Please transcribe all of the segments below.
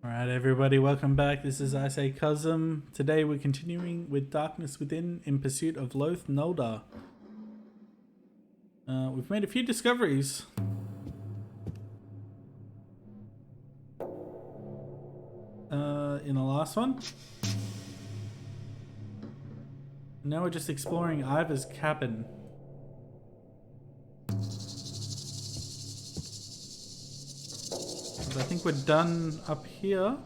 Alright everybody, welcome back. This is I Say Cosm. Today we're continuing with Darkness Within in Pursuit of Loath Nolder. We've made a few discoveries. In the last one. Now we're just exploring Ivar's cabin. I think we're done up here.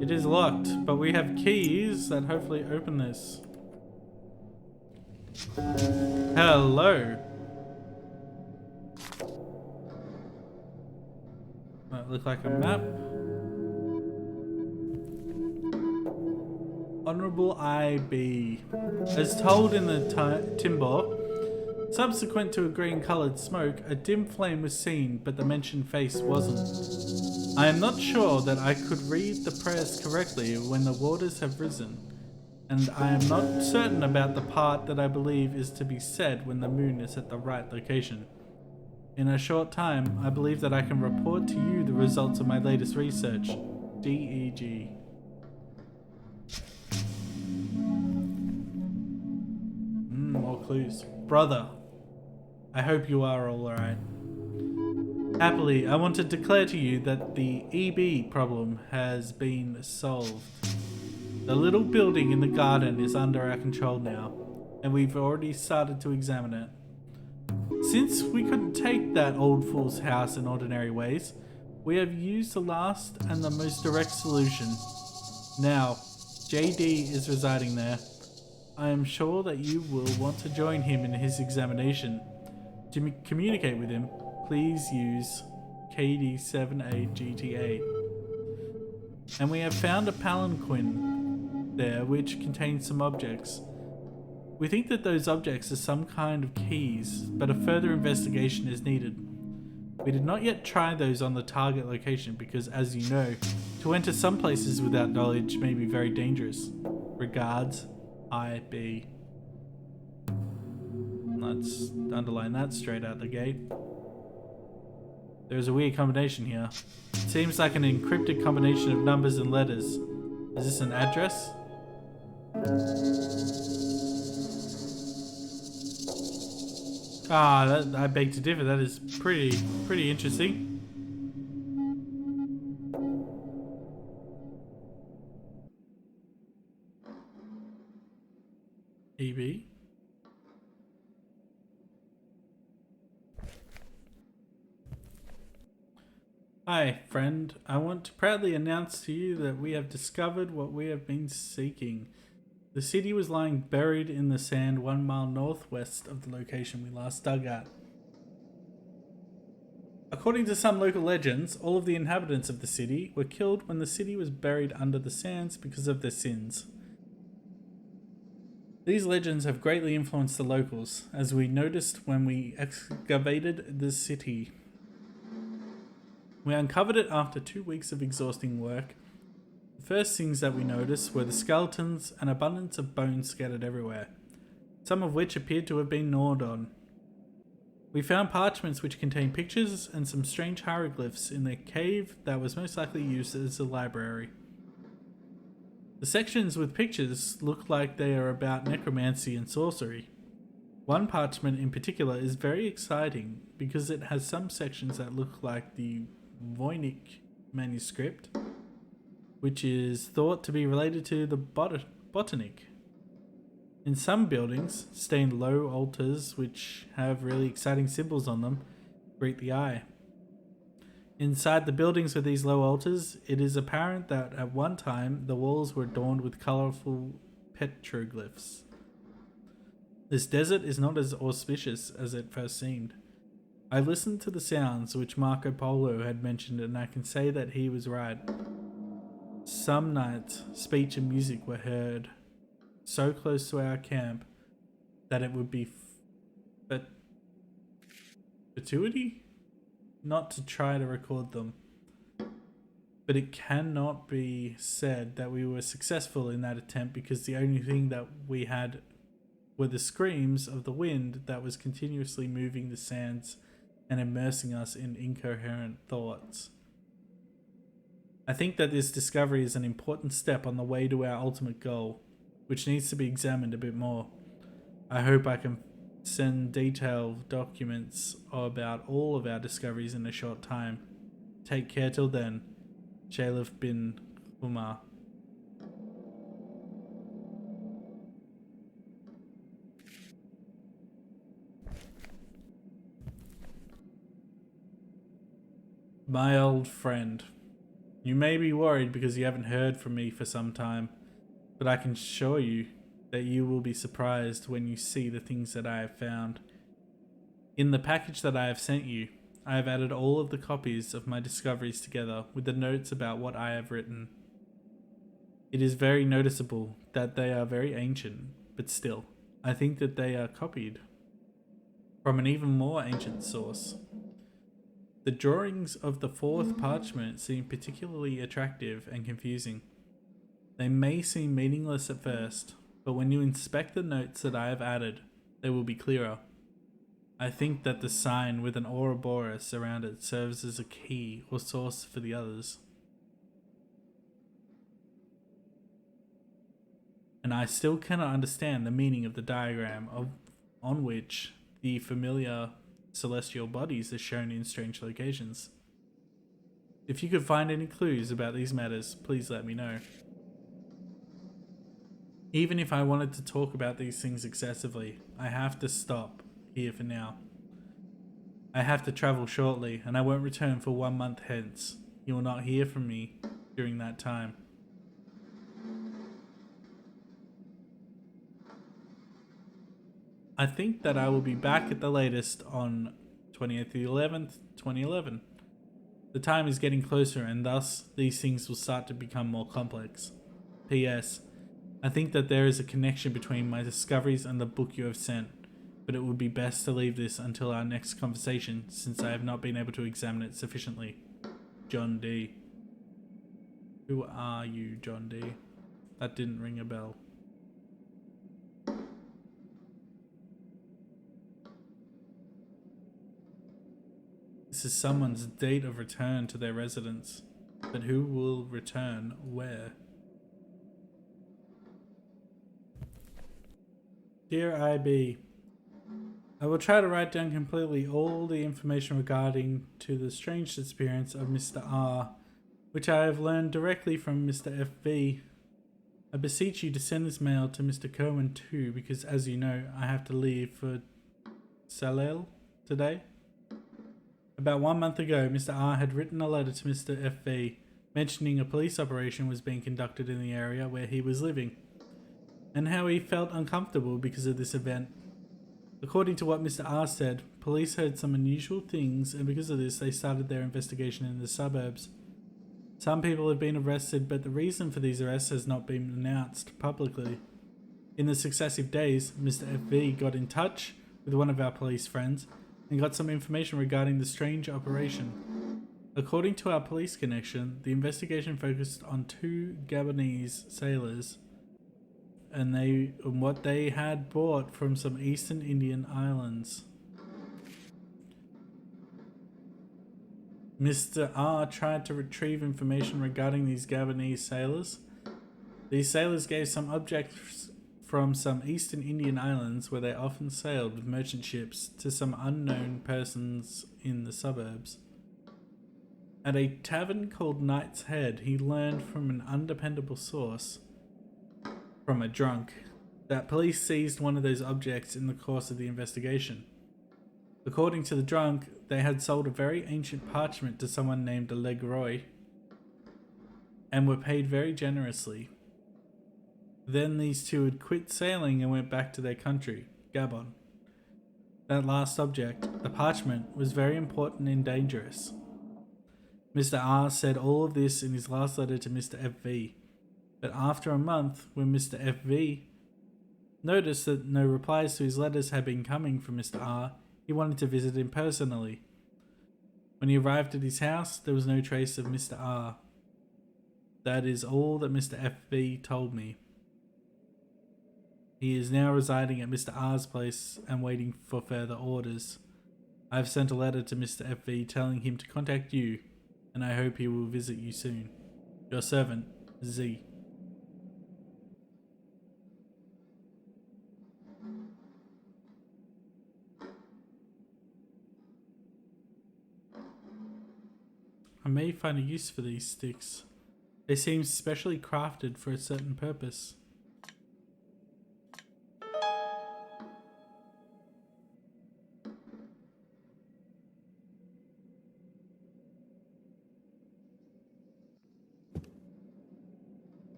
It is locked, but we have keys that hopefully open this. Hello. That look like a map. Honorable IB. As told in the timber, subsequent to a green-coloured smoke, a dim flame was seen, but the mentioned face wasn't. I am not sure that I could read the prayers correctly when the waters have risen, and I am not certain about the part that I believe is to be said when the moon is at the right location. In a short time, I believe that I can report to you the results of my latest research. DEG. More clues. Brother, I hope you are all alright. Happily, I want to declare to you that the EB problem has been solved. The little building in the garden is under our control now, and we've already started to examine it. Since we couldn't take that old fool's house in ordinary ways, we have used the last and the most direct solution. Now, JD is residing there. I am sure that you will want to join him in his examination. To communicate with him, please use KD78GTA. And we have found a palanquin there which contains some objects. We think that those objects are some kind of keys, but a further investigation is needed. We did not yet try those on the target location because, as you know, to enter some places without knowledge may be very dangerous. Regards, IB. Let's underline that straight out the gate. There's a weird combination here. It seems like an encrypted combination of numbers and letters. Is this an address? I beg to differ. That is pretty interesting. EB. Hi, friend. I want to proudly announce to you that we have discovered what we have been seeking. The city was lying buried in the sand 1 mile northwest of the location we last dug at. According to some local legends, all of the inhabitants of the city were killed when the city was buried under the sands because of their sins. These legends have greatly influenced the locals, as we noticed when we excavated the city. We uncovered it after 2 weeks of exhausting work. The first things that we noticed were the skeletons and abundance of bones scattered everywhere, some of which appeared to have been gnawed on. We found parchments which contained pictures and some strange hieroglyphs in the cave that was most likely used as a library. The sections with pictures look like they are about necromancy and sorcery. One parchment in particular is very exciting because it has some sections that look like the Voynich manuscript, which is thought to be related to the Botanic. In some buildings, stained low altars which have really exciting symbols on them greet the eye. Inside the buildings with these low altars, it is apparent that at one time the walls were adorned with colourful petroglyphs. This desert is not as auspicious as it first seemed. I listened to the sounds which Marco Polo had mentioned, and I can say that he was right. Some nights, speech and music were heard so close to our camp that it would be gratuity not to try to record them. But it cannot be said that we were successful in that attempt because the only thing that we had were the screams of the wind that was continuously moving the sands and immersing us in incoherent thoughts. I think that this discovery is an important step on the way to our ultimate goal, which needs to be examined a bit more. I hope I can send detailed documents about all of our discoveries in a short time. Take care till then. Shalif bin Umar. My old friend, you may be worried because you haven't heard from me for some time, but I can assure you that you will be surprised when you see the things that I have found. In the package that I have sent you, I have added all of the copies of my discoveries together with the notes about what I have written. It is very noticeable that they are very ancient, but still, I think that they are copied from an even more ancient source. The drawings of the fourth parchment seem particularly attractive and confusing. They may seem meaningless at first, but when you inspect the notes that I have added, they will be clearer. I think that the sign with an Ouroboros around it serves as a key or source for the others. And I still cannot understand the meaning of the diagram on which the familiar celestial bodies are shown in strange locations. If you could find any clues about these matters, please let me know. Even if I wanted to talk about these things excessively, I have to stop here for now. I have to travel shortly, and I won't return for 1 month hence. You will not hear from me during that time. I think that I will be back at the latest on 28th 11th, 2011. The time is getting closer, and thus these things will start to become more complex. P.S. I think that there is a connection between my discoveries and the book you have sent, but it would be best to leave this until our next conversation since I have not been able to examine it sufficiently. John D. Who are you, John D? That didn't ring a bell. This is someone's date of return to their residence, but who will return where? Dear IB, I will try to write down completely all the information regarding to the strange disappearance of Mr. R, which I have learned directly from Mr. FV. I beseech you to send this mail to Mr. Cohen too, because as you know, I have to leave for Salel today. About 1 month ago, Mr. R had written a letter to Mr. FV mentioning a police operation was being conducted in the area where he was living, and how he felt uncomfortable because of this event. According to what Mr. R said, police heard some unusual things, and because of this they started their investigation in the suburbs. Some people have been arrested, but the reason for these arrests has not been announced publicly. In the successive days, Mr. FV got in touch with one of our police friends and got some information regarding the strange operation. According to our police connection, the investigation focused on 2 Gabonese sailors and what they had bought from some Eastern Indian islands. Mr. R tried to retrieve information regarding these Gabonese sailors. These sailors gave some objects from some Eastern Indian islands where they often sailed with merchant ships to some unknown persons in the suburbs. At a tavern called Knight's Head, he learned from an undependable source, from a drunk, that police seized one of those objects in the course of the investigation. According to the drunk, they had sold a very ancient parchment to someone named Legroy and were paid very generously. Then these two had quit sailing and went back to their country, Gabon. That last object, the parchment, was very important and dangerous. Mr. R said all of this in his last letter to Mr. FV, but after a month, when Mr. FV noticed that no replies to his letters had been coming from Mr. R, He wanted to visit him personally. When he arrived at his house, there was no trace of Mr. R. That is all that Mr. F.B. told me. He is now residing at Mr. R's place and waiting for further orders. I have sent a letter to Mr. F.V. telling him to contact you, and I hope he will visit you soon. Your servant, Z. I may find a use for these sticks. They seem specially crafted for a certain purpose.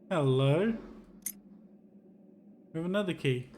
Hello. We have another key.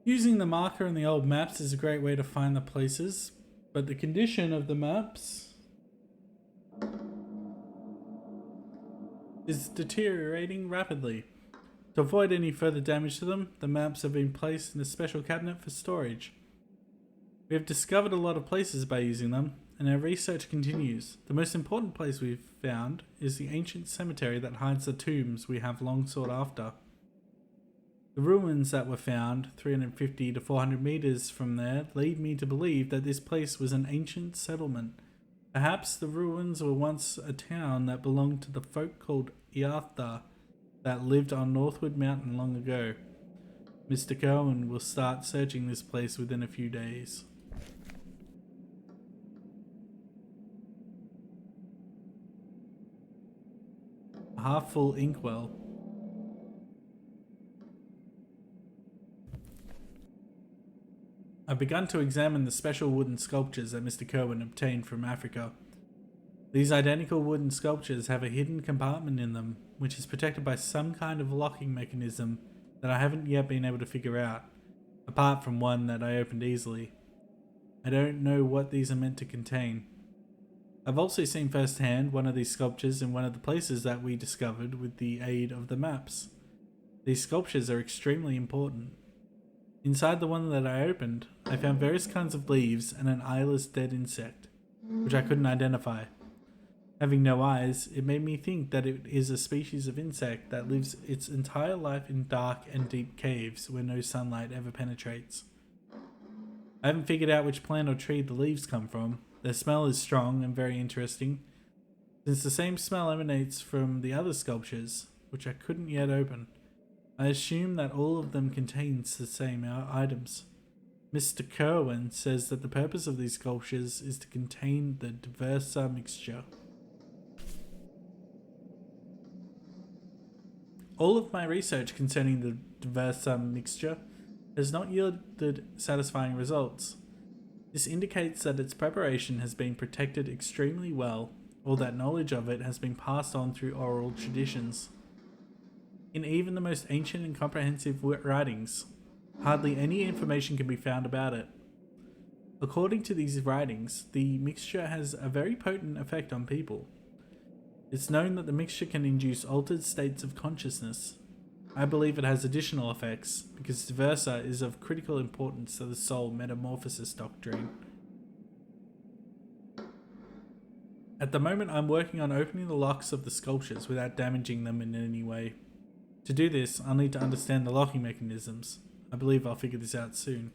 Using the marker in the old maps is a great way to find the places, but the condition of the maps is deteriorating rapidly. To avoid any further damage to them, the maps have been placed in a special cabinet for storage. We have discovered a lot of places by using them, and our research continues. The most important place we've found is the ancient cemetery that hides the tombs we have long sought after. The ruins that were found 350 to 400 meters from there lead me to believe that this place was an ancient settlement. Perhaps the ruins were once a town that belonged to the folk called Ivar that lived on Northwood Mountain long ago. Mr. Cohen will start searching this place within a few days. A half-full inkwell. I've begun to examine the special wooden sculptures that Mr. Cohen obtained from Africa. These identical wooden sculptures have a hidden compartment in them, which is protected by some kind of locking mechanism that I haven't yet been able to figure out, apart from one that I opened easily. I don't know what these are meant to contain. I've also seen firsthand one of these sculptures in one of the places that we discovered with the aid of the maps. These sculptures are extremely important. Inside the one that I opened, I found various kinds of leaves and an eyeless dead insect, which I couldn't identify. Having no eyes, it made me think that it is a species of insect that lives its entire life in dark and deep caves where no sunlight ever penetrates. I haven't figured out which plant or tree the leaves come from. Their smell is strong and very interesting, since the same smell emanates from the other sculptures, which I couldn't yet open. I assume that all of them contains the same items. Mr. Kerwin says that the purpose of these sculptures is to contain the Diversa mixture. All of my research concerning the Diversa mixture has not yielded satisfying results. This indicates that its preparation has been protected extremely well, or that knowledge of it has been passed on through oral traditions. In even the most ancient and comprehensive writings, hardly any information can be found about it. According to these writings, the mixture has a very potent effect on people. It's known that the mixture can induce altered states of consciousness. I believe it has additional effects, because Diversa is of critical importance to the soul metamorphosis doctrine. At the moment, I'm working on opening the locks of the sculptures without damaging them in any way. To do this, I'll need to understand the locking mechanisms. I believe I'll figure this out soon.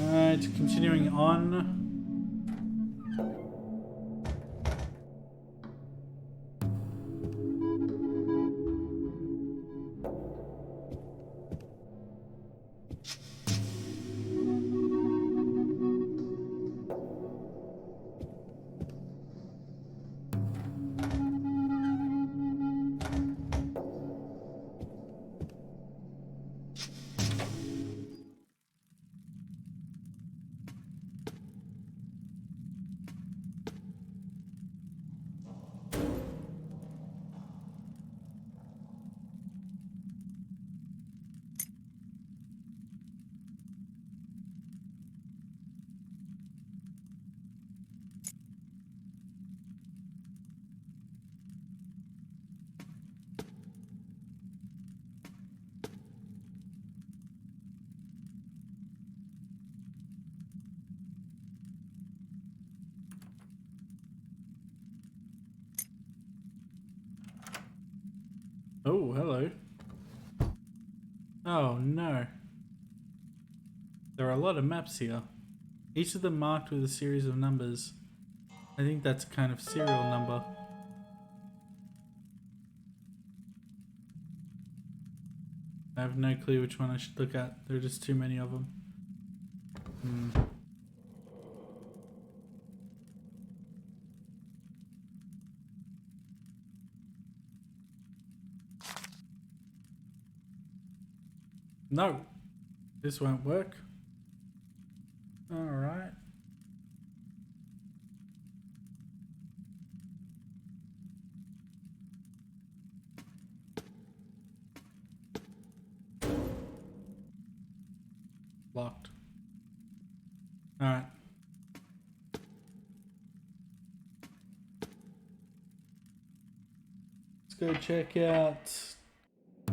Alright, continuing on. Oh, hello. Oh no. There are a lot of maps here. Each of them marked with a series of numbers. I think that's a kind of serial number. I have no clue which one I should look at. There are just too many of them. No, this won't work. Alright. Locked. Alright. Let's go check out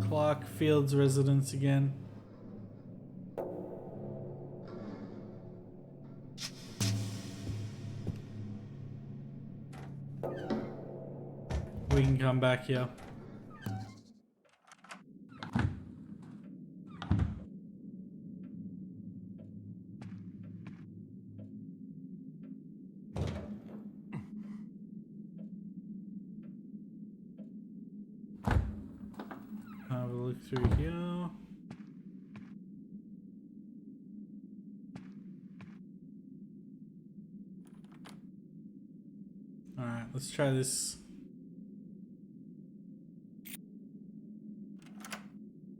Clark Field's residence again. We can come back here. Have a look through here. Alright, let's try this.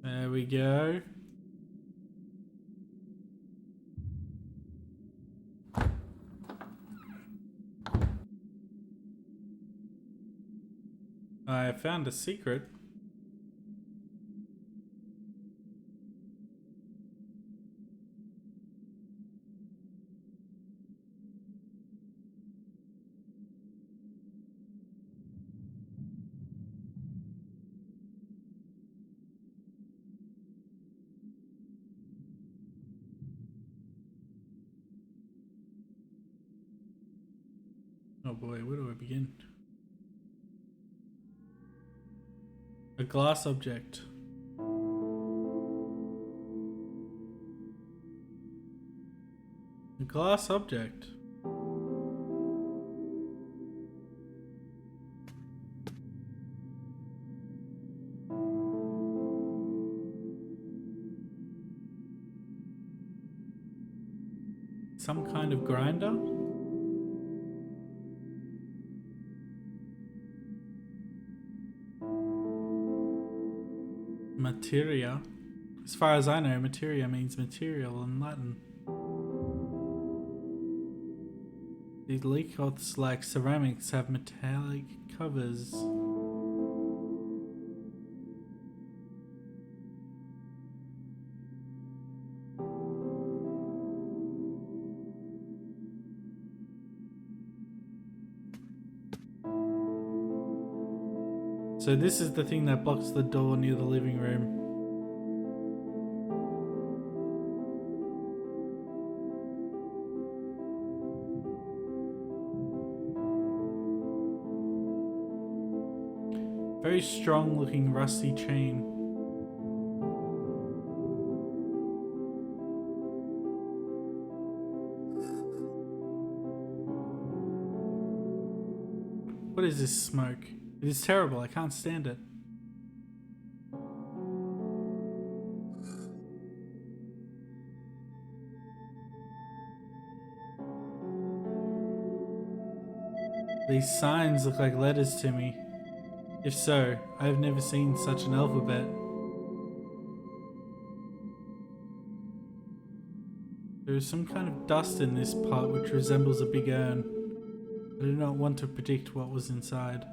There we go. I found a secret. Oh boy, where do I begin? A glass object. A glass object. Some kind of grinder? Materia. As far as I know, materia means material in Latin. These leacoths, like ceramics, have metallic covers. So this is the thing that blocks the door near the living room. Very strong looking rusty chain. What is this smoke? It is terrible, I can't stand it. These signs look like letters to me. If so, I have never seen such an alphabet. There is some kind of dust in this part which resembles a big urn. I do not want to predict what was inside.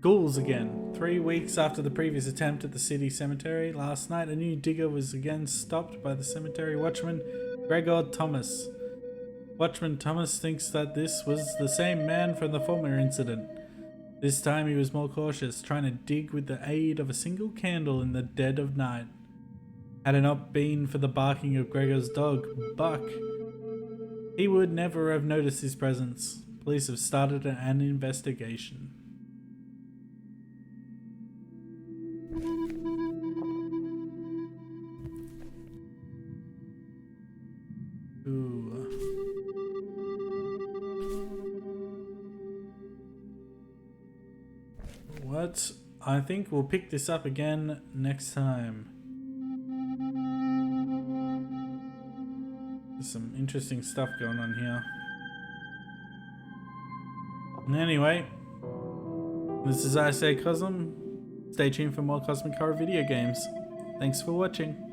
Ghouls again. 3 weeks after the previous attempt at the city cemetery, last night a new digger was again stopped by the cemetery watchman, Gregor Thomas. Watchman Thomas thinks that this was the same man from the former incident. This time he was more cautious, trying to dig with the aid of a single candle in the dead of night. Had it not been for the barking of Gregor's dog, Buck, he would never have noticed his presence. Police have started an investigation. Ooh. What? I think we'll pick this up again next time. There's some interesting stuff going on here. Anyway, this is I Say Cosm. Stay tuned for more Cosmic Horror video games. Thanks for watching.